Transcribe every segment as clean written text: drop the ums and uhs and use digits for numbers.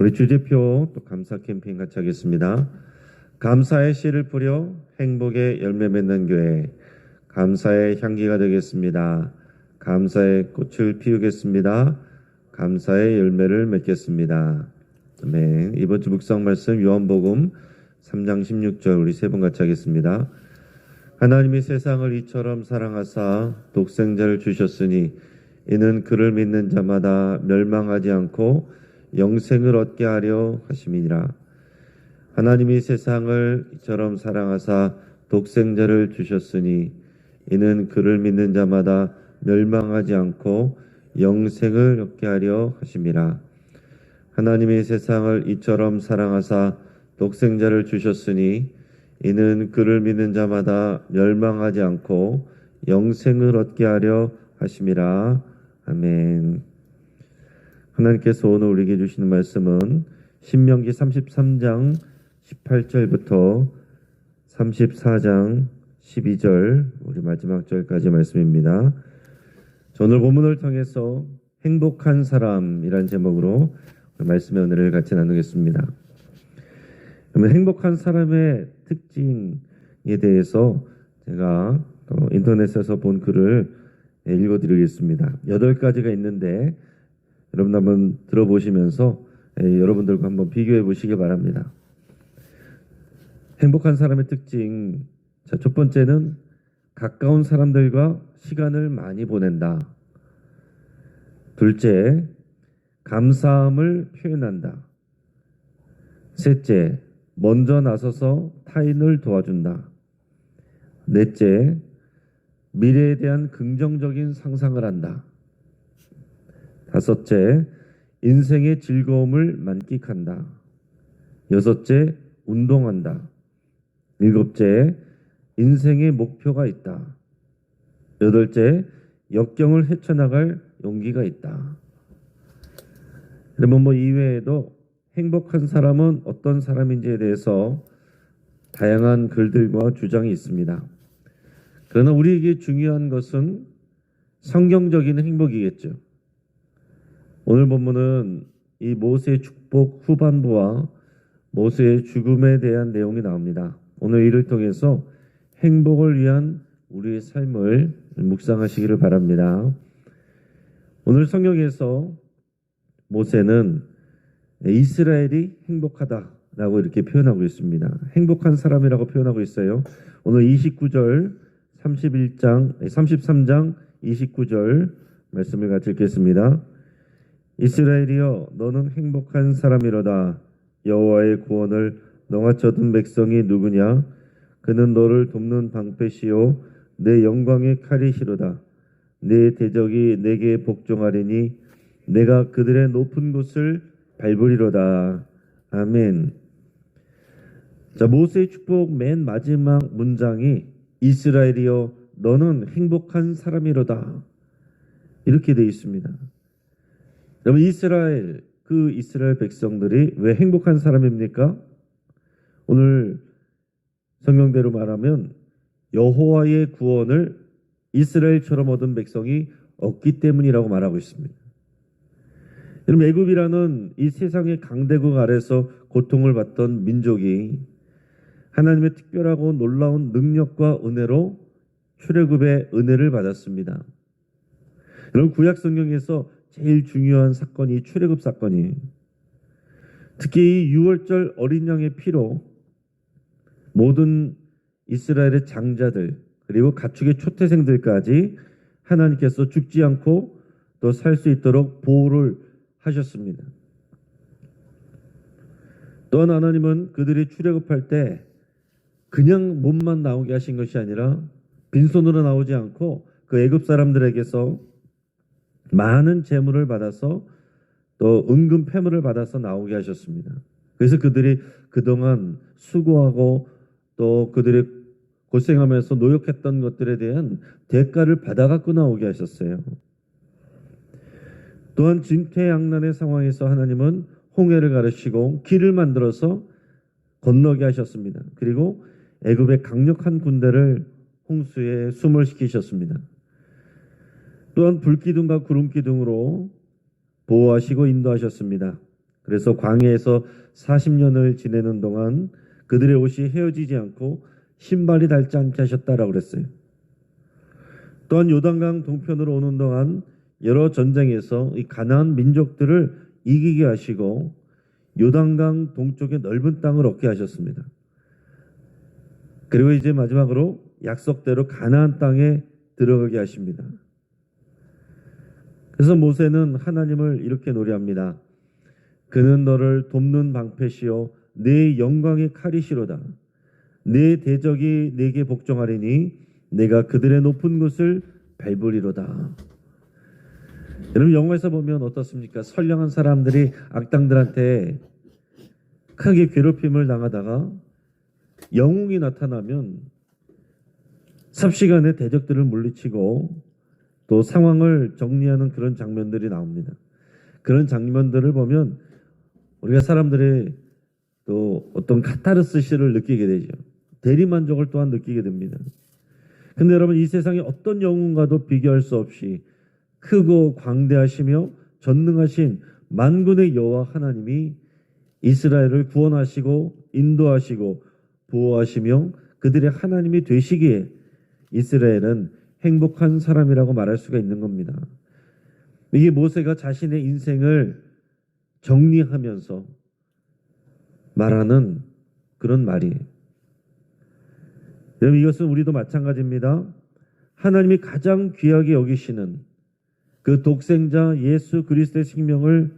우리 주제표 또 감사 캠페인 같이 하겠습니다. 감사의 씨를 뿌려 행복의 열매 맺는 교회, 감사의 향기가 되겠습니다. 감사의 꽃을 피우겠습니다. 감사의 열매를 맺겠습니다. 아멘. 이번 주 묵상 말씀 요한복음 3장 16절 우리 세 번 같이 하겠습니다. 하나님이 세상을 이처럼 사랑하사 독생자를 주셨으니 이는 그를 믿는 자마다 멸망하지 않고 영생을 얻게 하려 하심이니라. 하나님이 세상을 이처럼 사랑하사 독생자를 주셨으니 이는 그를 믿는 자마다 멸망하지 않고 영생을 얻게 하려 하심이라. 하나님이 세상을 이처럼 사랑하사 독생자를 주셨으니 이는 그를 믿는 자마다 멸망하지 않고 영생을 얻게 하려 하심이라. 아멘. 하나님께서 오늘 우리에게 주시는 말씀은 신명기 33장 18절부터 34장 12절 우리 마지막 절까지 말씀입니다. 오늘 본문을 통해서 행복한 사람이라는 제목으로 말씀의 은혜를 같이 나누겠습니다. 그러면 행복한 사람의 특징에 대해서 제가 인터넷에서 본 글을 읽어드리겠습니다. 8가지가 있는데 여러분 한번 들어보시면서 여러분들과 한번 비교해 보시기 바랍니다. 행복한 사람의 특징. 자, 첫 번째는 가까운 사람들과 시간을 많이 보낸다. 둘째, 감사함을 표현한다. 셋째, 먼저 나서서 타인을 도와준다. 넷째, 미래에 대한 긍정적인 상상을 한다. 다섯째, 인생의 즐거움을 만끽한다. 여섯째, 운동한다. 일곱째, 인생의 목표가 있다. 여덟째, 역경을 헤쳐나갈 용기가 있다. 그러면 이외에도 행복한 사람은 어떤 사람인지에 대해서 다양한 글들과 주장이 있습니다. 그러나 우리에게 중요한 것은 성경적인 행복이겠죠. 오늘 본문은 이 모세의 축복 후반부와 모세의 죽음에 대한 내용이 나옵니다. 오늘 이를 통해서 행복을 위한 우리의 삶을 묵상하시기를 바랍니다. 오늘 성경에서 모세는 이스라엘이 행복하다라고 이렇게 표현하고 있습니다. 행복한 사람이라고 표현하고 있어요. 오늘 29절 33장 29절 말씀을 같이 읽겠습니다. 이스라엘이여 너는 행복한 사람이로다. 여호와의 구원을 너같이 얻은 백성이 누구냐? 그는 너를 돕는 방패시요 내 영광의 칼이시로다. 내 대적이 내게 복종하리니 내가 그들의 높은 곳을 밟으리로다. 아멘. 자, 모세의 축복 맨 마지막 문장이 이스라엘이여 너는 행복한 사람이로다. 이렇게 되어 있습니다. 여러분, 이스라엘 백성들이 왜 행복한 사람입니까? 오늘 성경대로 말하면 여호와의 구원을 이스라엘처럼 얻은 백성이 없기 때문이라고 말하고 있습니다. 여러분, 애굽이라는 이 세상의 강대국 아래서 고통을 받던 민족이 하나님의 특별하고 놀라운 능력과 은혜로 출애굽의 은혜를 받았습니다. 여러분, 구약 성경에서 제일 중요한 사건이 출애굽 사건이에요. 특히 이 유월절 어린 양의 피로 모든 이스라엘의 장자들 그리고 가축의 초태생들까지 하나님께서 죽지 않고 또 살 수 있도록 보호를 하셨습니다. 또한 하나님은 그들이 출애굽할 때 그냥 몸만 나오게 하신 것이 아니라 빈손으로 나오지 않고 그 애굽 사람들에게서 많은 재물을 받아서 또 은금 패물을 받아서 나오게 하셨습니다. 그래서 그들이 그동안 수고하고 또 그들이 고생하면서 노력했던 것들에 대한 대가를 받아갖고 나오게 하셨어요. 또한 진퇴양난의 상황에서 하나님은 홍해를 가르치고 길을 만들어서 건너게 하셨습니다. 그리고 애굽의 강력한 군대를 홍수에 숨을 시키셨습니다. 또한 불기둥과 구름기둥으로 보호하시고 인도하셨습니다. 그래서 광야에서 40년을 지내는 동안 그들의 옷이 헤어지지 않고 신발이 닳지 않게 하셨다라고 그랬어요. 또한 요단강 동편으로 오는 동안 여러 전쟁에서 이 가나안 민족들을 이기게 하시고 요단강 동쪽의 넓은 땅을 얻게 하셨습니다. 그리고 이제 마지막으로 약속대로 가나안 땅에 들어가게 하십니다. 그래서 모세는 하나님을 이렇게 노래합니다. 그는 너를 돕는 방패시요 내 영광의 칼이시로다. 내 대적이 내게 복종하리니 내가 그들의 높은 곳을 밟으리로다. 여러분 영화에서 보면 어떻습니까? 선량한 사람들이 악당들한테 크게 괴롭힘을 당하다가 영웅이 나타나면 삽시간에 대적들을 물리치고 또 상황을 정리하는 그런 장면들이 나옵니다. 그런 장면들을 보면 우리가 사람들의 또 어떤 카타르시스를 느끼게 되죠. 대리만족을 또한 느끼게 됩니다. 근데 여러분 이 세상의 어떤 영웅과도 비교할 수 없이 크고 광대하시며 전능하신 만군의 여호와 하나님이 이스라엘을 구원하시고 인도하시고 보호하시며 그들의 하나님이 되시기에 이스라엘은 행복한 사람이라고 말할 수가 있는 겁니다. 이게 모세가 자신의 인생을 정리하면서 말하는 그런 말이에요. 여러분 이것은 우리도 마찬가지입니다. 하나님이 가장 귀하게 여기시는 그 독생자 예수 그리스도의 생명을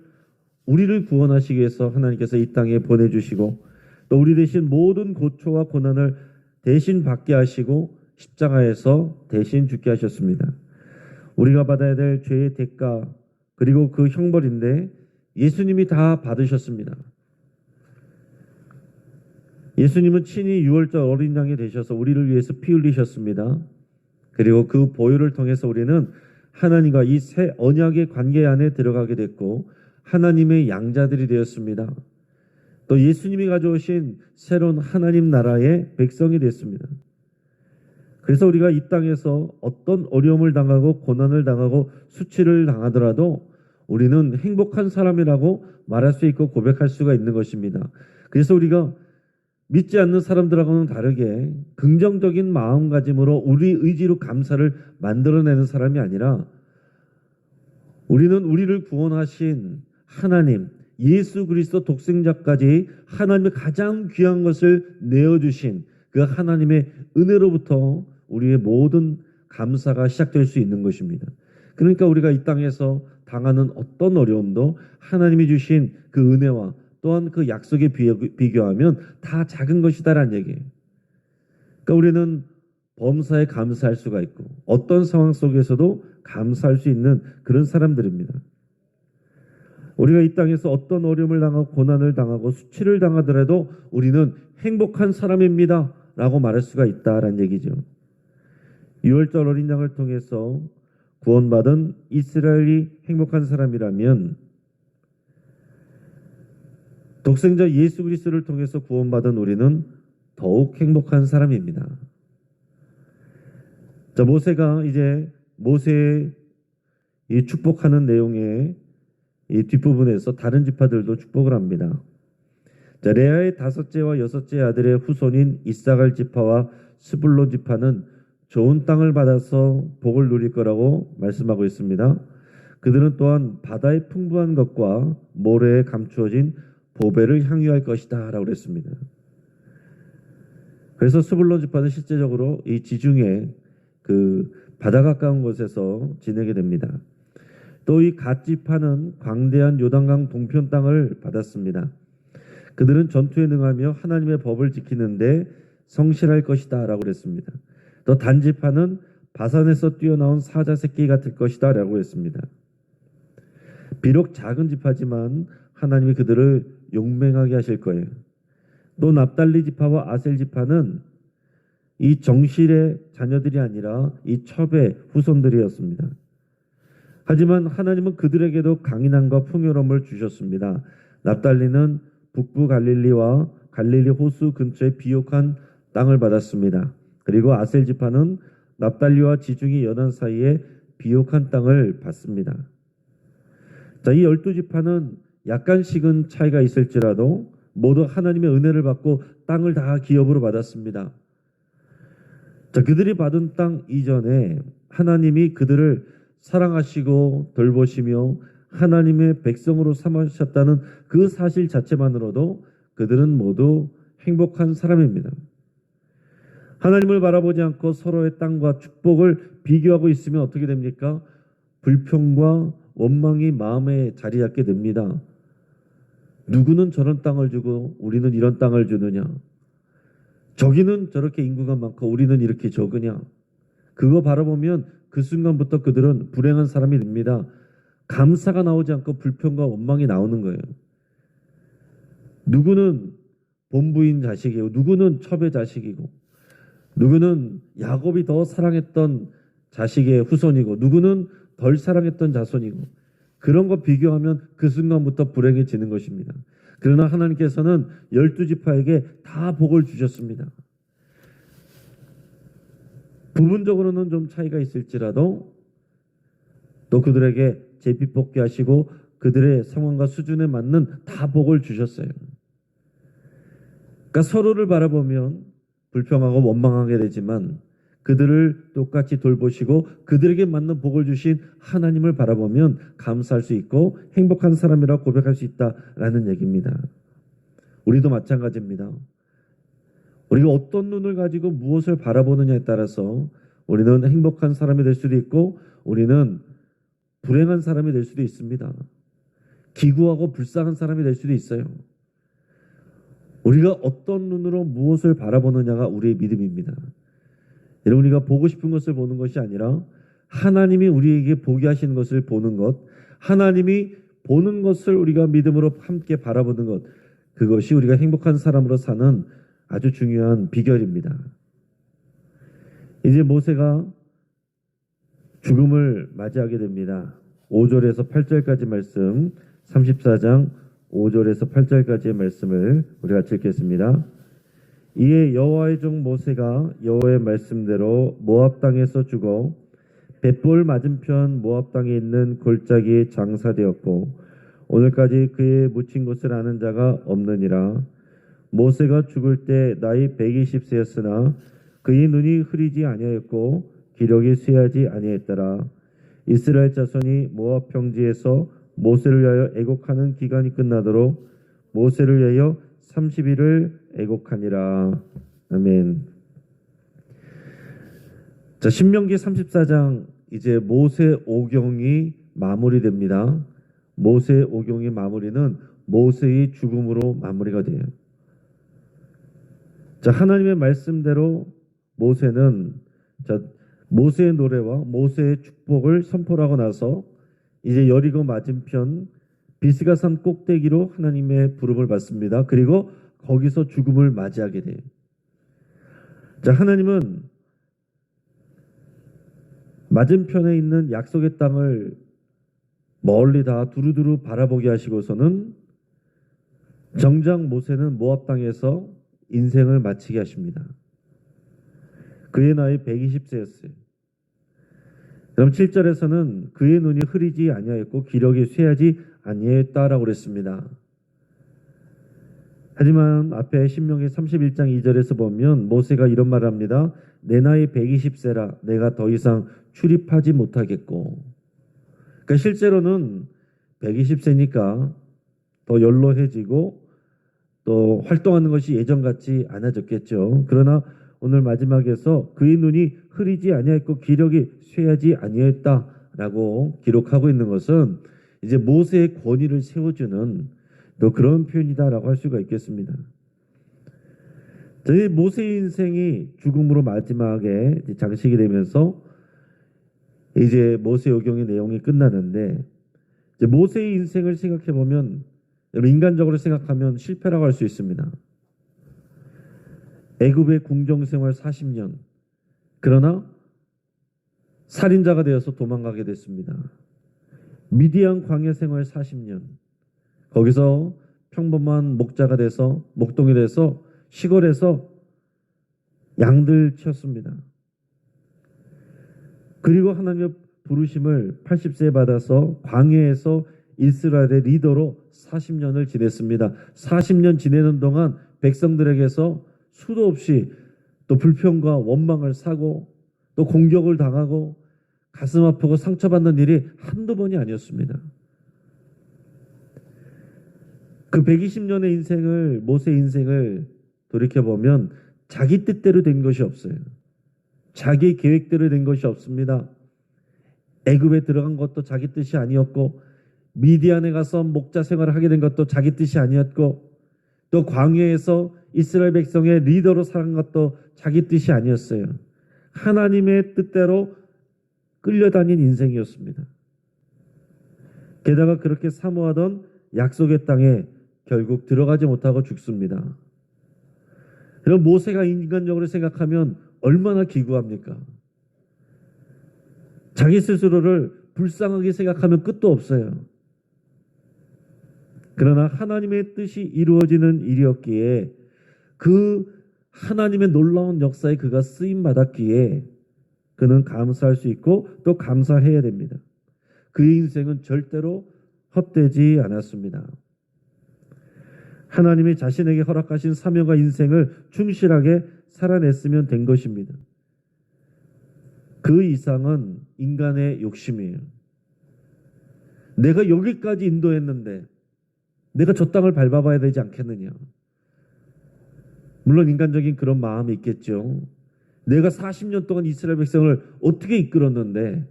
우리를 구원하시기 위해서 하나님께서 이 땅에 보내주시고 또 우리 대신 모든 고초와 고난을 대신 받게 하시고 십자가에서 대신 죽게 하셨습니다. 우리가 받아야 될 죄의 대가 그리고 그 형벌인데 예수님이 다 받으셨습니다. 예수님은 친히 유월절 어린 양이 되셔서 우리를 위해서 피 흘리셨습니다. 그리고 그 보혈을 통해서 우리는 하나님과 이 새 언약의 관계 안에 들어가게 됐고 하나님의 양자들이 되었습니다. 또 예수님이 가져오신 새로운 하나님 나라의 백성이 됐습니다. 그래서 우리가 이 땅에서 어떤 어려움을 당하고 고난을 당하고 수치를 당하더라도 우리는 행복한 사람이라고 말할 수 있고 고백할 수가 있는 것입니다. 그래서 우리가 믿지 않는 사람들하고는 다르게 긍정적인 마음가짐으로 우리 의지로 감사를 만들어내는 사람이 아니라 우리는 우리를 구원하신 하나님 예수 그리스도 독생자까지 하나님의 가장 귀한 것을 내어주신 그 하나님의 은혜로부터 우리의 모든 감사가 시작될 수 있는 것입니다. 그러니까 우리가 이 땅에서 당하는 어떤 어려움도 하나님이 주신 그 은혜와 또한 그 약속에 비교하면 다 작은 것이다라는 얘기예요. 그러니까 우리는 범사에 감사할 수가 있고 어떤 상황 속에서도 감사할 수 있는 그런 사람들입니다. 우리가 이 땅에서 어떤 어려움을 당하고 고난을 당하고 수치를 당하더라도 우리는 행복한 사람입니다 라고 말할 수가 있다라는 얘기죠. 유월절 어린 양을 통해서 구원받은 이스라엘이 행복한 사람이라면 독생자 예수 그리스도를 통해서 구원받은 우리는 더욱 행복한 사람입니다. 자, 모세가 이제 모세의 이 축복하는 내용의 이 뒷부분에서 다른 지파들도 축복을 합니다. 자, 레아의 다섯째와 여섯째 아들의 후손인 이사갈 지파와 스불론 지파는 좋은 땅을 받아서 복을 누릴 거라고 말씀하고 있습니다. 그들은 또한 바다의 풍부한 것과 모래에 감추어진 보배를 향유할 것이다 라고 그랬습니다. 그래서 스불론 지파는 실제적으로 이 지중해 그 바다 가까운 곳에서 지내게 됩니다. 또 이 갓 지파는 광대한 요단강 동편 땅을 받았습니다. 그들은 전투에 능하며 하나님의 법을 지키는데 성실할 것이다 라고 그랬습니다. 또 단 지파는 바산에서 뛰어나온 사자 새끼 같을 것이다 라고 했습니다. 비록 작은 지파지만 하나님이 그들을 용맹하게 하실 거예요. 또 납달리 지파와 아셀 지파는 이 정실의 자녀들이 아니라 이 첩의 후손들이었습니다. 하지만 하나님은 그들에게도 강인함과 풍요로움을 주셨습니다. 납달리는 북부 갈릴리와 갈릴리 호수 근처의 비옥한 땅을 받았습니다. 그리고 아셀 지파는 납달리와 지중해 연안 사이에 비옥한 땅을 받습니다. 자, 이 12지파는 약간씩은 차이가 있을지라도 모두 하나님의 은혜를 받고 땅을 다 기업으로 받았습니다. 자, 그들이 받은 땅 이전에 하나님이 그들을 사랑하시고 돌보시며 하나님의 백성으로 삼으셨다는 그 사실 자체만으로도 그들은 모두 행복한 사람입니다. 하나님을 바라보지 않고 서로의 땅과 축복을 비교하고 있으면 어떻게 됩니까? 불평과 원망이 마음에 자리 잡게 됩니다. 누구는 저런 땅을 주고 우리는 이런 땅을 주느냐? 저기는 저렇게 인구가 많고 우리는 이렇게 적으냐? 그거 바라보면 그 순간부터 그들은 불행한 사람이 됩니다. 감사가 나오지 않고 불평과 원망이 나오는 거예요. 누구는 본부인 자식이고 누구는 첩의 자식이고 누구는 야곱이 더 사랑했던 자식의 후손이고 누구는 덜 사랑했던 자손이고 그런 거 비교하면 그 순간부터 불행해지는 것입니다. 그러나 하나님께서는 12지파에게 다 복을 주셨습니다. 부분적으로는 좀 차이가 있을지라도 또 그들에게 제비 뽑게 하시고 그들의 상황과 수준에 맞는 다 복을 주셨어요. 그러니까 서로를 바라보면 불평하고 원망하게 되지만 그들을 똑같이 돌보시고 그들에게 맞는 복을 주신 하나님을 바라보면 감사할 수 있고 행복한 사람이라고 고백할 수 있다라는 얘기입니다. 우리도 마찬가지입니다. 우리가 어떤 눈을 가지고 무엇을 바라보느냐에 따라서 우리는 행복한 사람이 될 수도 있고 우리는 불행한 사람이 될 수도 있습니다. 기구하고 불쌍한 사람이 될 수도 있어요. 우리가 어떤 눈으로 무엇을 바라보느냐가 우리의 믿음입니다. 여러분, 우리가 보고 싶은 것을 보는 것이 아니라 하나님이 우리에게 보게 하시는 것을 보는 것, 하나님이 보는 것을 우리가 믿음으로 함께 바라보는 것, 그것이 우리가 행복한 사람으로 사는 아주 중요한 비결입니다. 이제 모세가 죽음을 맞이하게 됩니다. 5절에서 8절까지 말씀, 34장 5절에서 8절까지의 말씀을 우리가 읽겠습니다. 이에 여호와의 종 모세가 여호와의 말씀대로 모압 땅에서 죽어 벳볼 맞은편 모압 땅에 있는 골짜기에 장사되었고 오늘까지 그의 묻힌 곳을 아는 자가 없느니라. 모세가 죽을 때 나이 120세였으나 그의 눈이 흐리지 아니하였고 기력이 쇠하지 아니하였더라. 이스라엘 자손이 모압 평지에서 모세를 위하여 애곡하는 기간이 끝나도록 모세를 위하여 30일을 애곡하니라. 아멘. 자, 신명기 34장 이제 모세 오경이 마무리됩니다. 모세 오경의 마무리는 모세의 죽음으로 마무리가 돼요. 자, 하나님의 말씀대로 모세는 모세의 노래와 모세의 축복을 선포하고 나서 이제 여리고 맞은편 비스가산 꼭대기로 하나님의 부름을 받습니다. 그리고 거기서 죽음을 맞이하게 돼요. 자, 하나님은 맞은편에 있는 약속의 땅을 멀리 다 두루두루 바라보게 하시고서는 정작 모세는 모압 땅에서 인생을 마치게 하십니다. 그의 나이 120세였어요. 그럼 7절에서는 그의 눈이 흐리지 아니하였고 기력이 쇠하지 아니했다라고 그랬습니다. 하지만 앞에 신명기 31장 2절에서 보면 모세가 이런 말을 합니다. 내 나이 120세라 내가 더 이상 출입하지 못하겠고. 그러니까 실제로는 120세니까 더 연로해지고 또 활동하는 것이 예전 같지 않아졌겠죠. 그러나 오늘 마지막에서 그의 눈이 흐리지 아니하였고 기력이 쇠하지 아니했다라고 기록하고 있는 것은 이제 모세의 권위를 세워주는 또 그런 표현이다라고 할 수가 있겠습니다. 저희 모세의 인생이 죽음으로 마지막에 장식이 되면서 이제 모세오경의 내용이 끝나는데 이제 모세의 인생을 생각해 보면 인간적으로 생각하면 실패라고 할 수 있습니다. 애굽의 궁정생활 40년, 그러나 살인자가 되어서 도망가게 됐습니다. 미디안 광야 생활 40년, 거기서 평범한 목자가 돼서 목동이 돼서 시골에서 양들 치웠습니다. 그리고 하나님의 부르심을 80세에 받아서 광야에서 이스라엘의 리더로 40년을 지냈습니다. 40년 지내는 동안 백성들에게서 수도 없이 또 불평과 원망을 사고 또 공격을 당하고 가슴 아프고 상처받는 일이 한두 번이 아니었습니다. 그 120년의 인생을, 모세 인생을 돌이켜보면 자기 뜻대로 된 것이 없어요. 자기 계획대로 된 것이 없습니다. 애굽에 들어간 것도 자기 뜻이 아니었고, 미디안에 가서 목자 생활을 하게 된 것도 자기 뜻이 아니었고, 또 광야에서 이스라엘 백성의 리더로 살아간 것도 자기 뜻이 아니었어요. 하나님의 뜻대로 끌려다닌 인생이었습니다. 게다가 그렇게 사모하던 약속의 땅에 결국 들어가지 못하고 죽습니다. 그럼 모세가 인간적으로 생각하면 얼마나 기구합니까? 자기 스스로를 불쌍하게 생각하면 끝도 없어요. 그러나 하나님의 뜻이 이루어지는 일이었기에 그 하나님의 놀라운 역사에 그가 쓰임받았기에 그는 감사할 수 있고 또 감사해야 됩니다. 그의 인생은 절대로 헛되지 않았습니다. 하나님이 자신에게 허락하신 사명과 인생을 충실하게 살아냈으면 된 것입니다. 그 이상은 인간의 욕심이에요. 내가 여기까지 인도했는데 내가 저 땅을 밟아봐야 되지 않겠느냐. 물론 인간적인 그런 마음이 있겠죠. 내가 40년 동안 이스라엘 백성을 어떻게 이끌었는데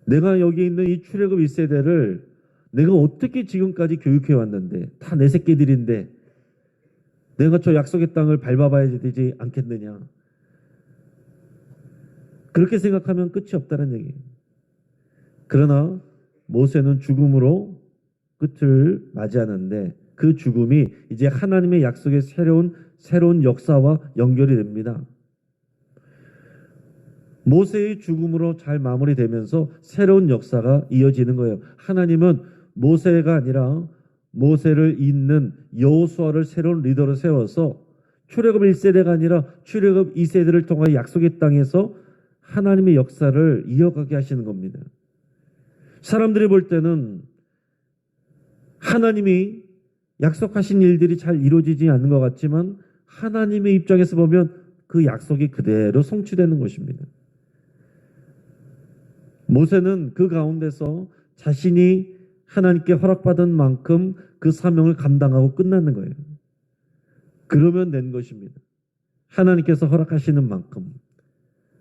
내가 여기 있는 이 출애굽 1세대를 내가 어떻게 지금까지 교육해 왔는데 다 내 새끼들인데 내가 저 약속의 땅을 밟아봐야 되지 않겠느냐. 그렇게 생각하면 끝이 없다는 얘기예요. 그러나 모세는 죽음으로 끝을 맞이하는데 그 죽음이 이제 하나님의 약속의 새로운 역사와 연결이 됩니다. 모세의 죽음으로 잘 마무리되면서 새로운 역사가 이어지는 거예요. 하나님은 모세가 아니라 모세를 잇는 여호수아를 새로운 리더로 세워서 출애굽 1세대가 아니라 출애굽 2세대를 통하여 약속의 땅에서 하나님의 역사를 이어가게 하시는 겁니다. 사람들이 볼 때는 하나님이 약속하신 일들이 잘 이루어지지 않는 것 같지만 하나님의 입장에서 보면 그 약속이 그대로 성취되는 것입니다. 모세는 그 가운데서 자신이 하나님께 허락받은 만큼 그 사명을 감당하고 끝나는 거예요. 그러면 된 것입니다. 하나님께서 허락하시는 만큼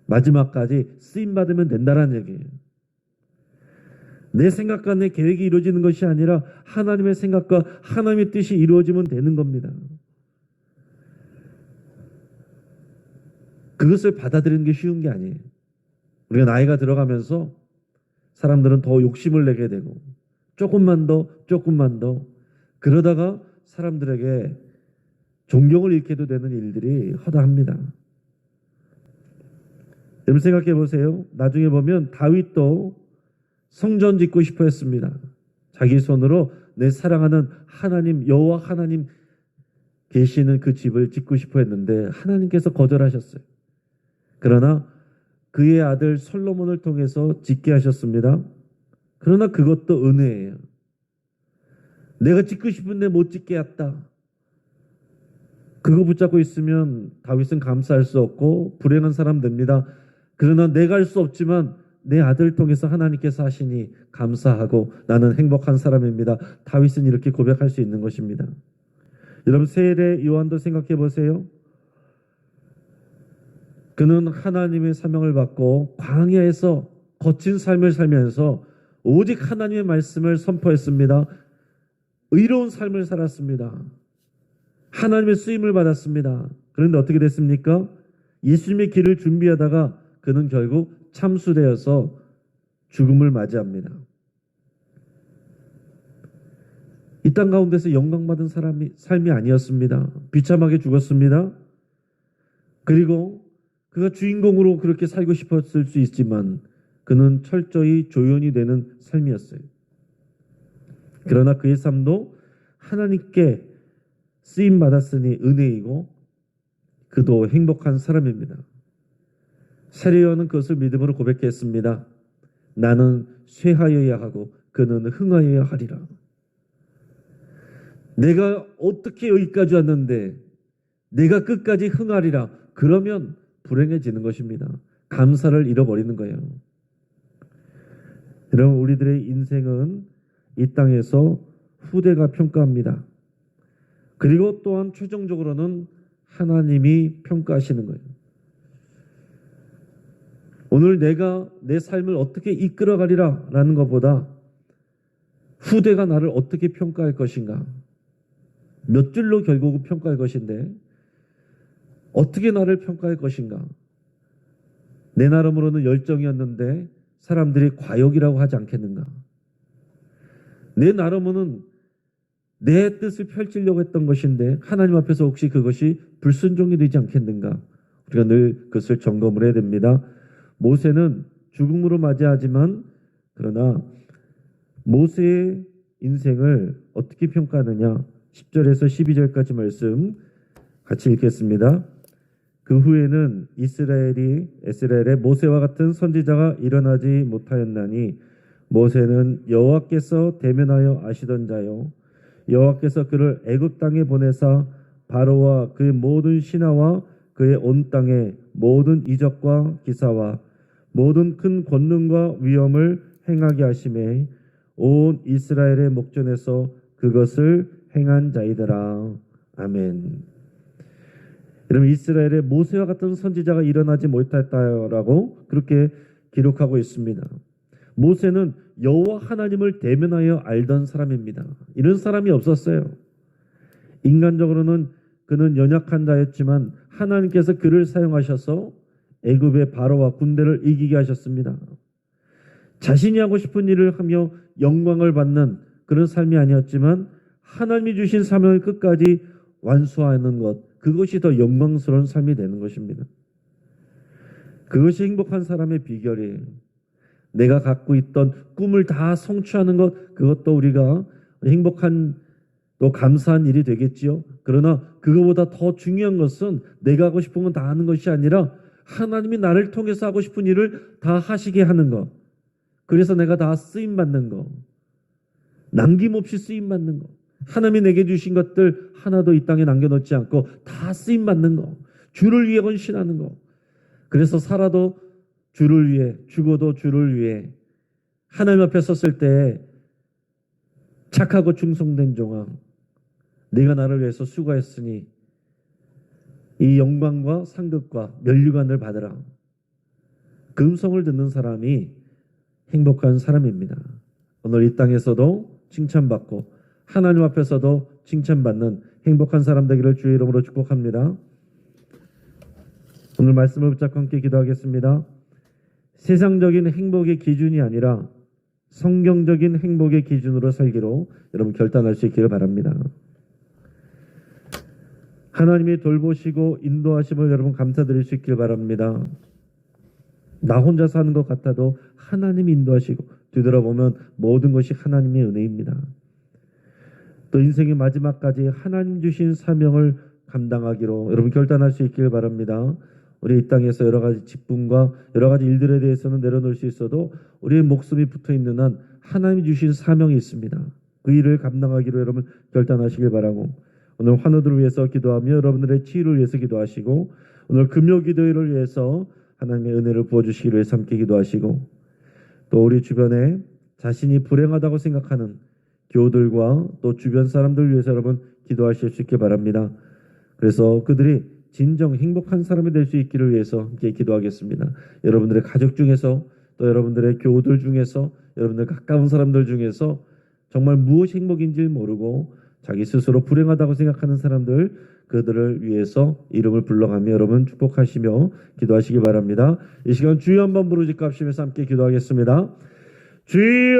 마지막까지 쓰임받으면 된다는 얘기예요. 내 생각과 내 계획이 이루어지는 것이 아니라 하나님의 생각과 하나님의 뜻이 이루어지면 되는 겁니다. 그것을 받아들이는 게 쉬운 게 아니에요. 우리가 나이가 들어가면서 사람들은 더 욕심을 내게 되고 조금만 더 그러다가 사람들에게 존경을 잃게도 되는 일들이 허다합니다. 여러분 생각해 보세요. 나중에 보면 다윗도 성전 짓고 싶어 했습니다. 자기 손으로 내 사랑하는 하나님, 여호와 하나님 계시는 그 집을 짓고 싶어 했는데 하나님께서 거절하셨어요. 그러나 그의 아들 솔로몬을 통해서 짓게 하셨습니다. 그러나 그것도 은혜예요. 내가 짓고 싶은데 못 짓게 했다. 그거 붙잡고 있으면 다윗은 감사할 수 없고 불행한 사람 됩니다. 그러나 내가 할 수 없지만 내 아들 통해서 하나님께서 하시니 감사하고 나는 행복한 사람입니다. 다윗은 이렇게 고백할 수 있는 것입니다. 여러분 세례 요한도 생각해 보세요. 그는 하나님의 사명을 받고 광야에서 거친 삶을 살면서 오직 하나님의 말씀을 선포했습니다. 의로운 삶을 살았습니다. 하나님의 쓰임을 받았습니다. 그런데 어떻게 됐습니까? 예수님의 길을 준비하다가 그는 결국 참수되어서 죽음을 맞이합니다. 이 땅 가운데서 영광받은 삶이 아니었습니다. 비참하게 죽었습니다. 그리고 그가 주인공으로 그렇게 살고 싶었을 수 있지만 그는 철저히 조연이 되는 삶이었어요. 그러나 그의 삶도 하나님께 쓰임받았으니 은혜이고 그도 행복한 사람입니다. 세례요한은 그것을 믿음으로 고백했습니다. 나는 쇠하여야 하고 그는 흥하여야 하리라. 내가 어떻게 여기까지 왔는데 내가 끝까지 흥하리라. 그러면 불행해지는 것입니다. 감사를 잃어버리는 거예요. 여러분, 우리들의 인생은 이 땅에서 후대가 평가합니다. 그리고 또한 최종적으로는 하나님이 평가하시는 거예요. 오늘 내가 내 삶을 어떻게 이끌어가리라 라는 것보다 후대가 나를 어떻게 평가할 것인가, 몇 줄로 결국은 평가할 것인데 어떻게 나를 평가할 것인가. 내 나름으로는 열정이었는데 사람들이 과욕이라고 하지 않겠는가. 내 나름으로는 내 뜻을 펼치려고 했던 것인데 하나님 앞에서 혹시 그것이 불순종이 되지 않겠는가. 우리가 늘 그것을 점검을 해야 됩니다. 모세는 죽음으로 맞이하지만 그러나 모세의 인생을 어떻게 평가하느냐. 10절에서 12절까지 말씀 같이 읽겠습니다. 그 후에는 이스라엘에 모세와 같은 선지자가 일어나지 못하였나니 모세는 여호와께서 대면하여 아시던 자요 여호와께서 그를 애굽 땅에 보내사 바로와 그의 모든 신하와 그의 온 땅의 모든 이적과 기사와 모든 큰 권능과 위엄을 행하게 하심에 온 이스라엘의 목전에서 그것을 행한 자이더라. 아멘. 여러분, 이스라엘에 모세와 같은 선지자가 일어나지 못했다라고 그렇게 기록하고 있습니다. 모세는 여호와 하나님을 대면하여 알던 사람입니다. 이런 사람이 없었어요. 인간적으로는 그는 연약한 자였지만 하나님께서 그를 사용하셔서 애굽의 바로와 군대를 이기게 하셨습니다. 자신이 하고 싶은 일을 하며 영광을 받는 그런 삶이 아니었지만 하나님이 주신 사명을 끝까지 완수하는 것, 그것이 더 영광스러운 삶이 되는 것입니다. 그것이 행복한 사람의 비결이에요. 내가 갖고 있던 꿈을 다 성취하는 것, 그것도 우리가 행복한 또 감사한 일이 되겠지요. 그러나 그거보다 더 중요한 것은 내가 하고 싶은 건 다 하는 것이 아니라 하나님이 나를 통해서 하고 싶은 일을 다 하시게 하는 것. 그래서 내가 다 쓰임받는 것. 남김없이 쓰임받는 것. 하나님이 내게 주신 것들 하나도 이 땅에 남겨놓지 않고 다 쓰임받는 것. 주를 위해 헌신하는 것. 그래서 살아도 주를 위해, 죽어도 주를 위해 하나님 앞에 섰을 때 착하고 충성된 종아, 네가 나를 위해서 수고했으니 이 영광과 상급과 면류관을 받으라. 그 음성을 듣는 사람이 행복한 사람입니다. 오늘 이 땅에서도 칭찬받고 하나님 앞에서도 칭찬받는 행복한 사람 되기를 주의 이름으로 축복합니다. 오늘 말씀을 붙잡고 함께 기도하겠습니다. 세상적인 행복의 기준이 아니라 성경적인 행복의 기준으로 살기로 여러분 결단할 수 있기를 바랍니다. 하나님이 돌보시고 인도하심을 여러분 감사드릴 수 있기를 바랍니다. 나 혼자 사는 것 같아도 하나님이 인도하시고 뒤돌아보면 모든 것이 하나님의 은혜입니다. 또 인생의 마지막까지 하나님 주신 사명을 감당하기로 여러분 결단할 수 있기를 바랍니다. 우리 이 땅에서 여러 가지 직분과 여러 가지 일들에 대해서는 내려놓을 수 있어도 우리의 목숨이 붙어있는 한 하나님이 주신 사명이 있습니다. 그 일을 감당하기로 여러분 결단하시길 바라고, 오늘 환우들을 위해서 기도하며 여러분들의 치유를 위해서 기도하시고, 오늘 금요 기도회를 위해서 하나님의 은혜를 부어주시기를 위해서 함께 기도하시고, 또 우리 주변에 자신이 불행하다고 생각하는 교우들과 또 주변 사람들을 위해서 여러분 기도하실 수 있길 바랍니다. 그래서 그들이 진정 행복한 사람이 될 수 있기를 위해서 함께 기도하겠습니다. 여러분들의 가족 중에서 또 여러분들의 교우들 중에서 여러분들 가까운 사람들 중에서 정말 무엇이 행복인지 모르고 자기 스스로 불행하다고 생각하는 사람들, 그들을 위해서 이름을 불러가며 여러분 축복하시며 기도하시기 바랍니다. 이 시간 주여 한번 부르짖고 합심해서 함께 기도하겠습니다. 주여!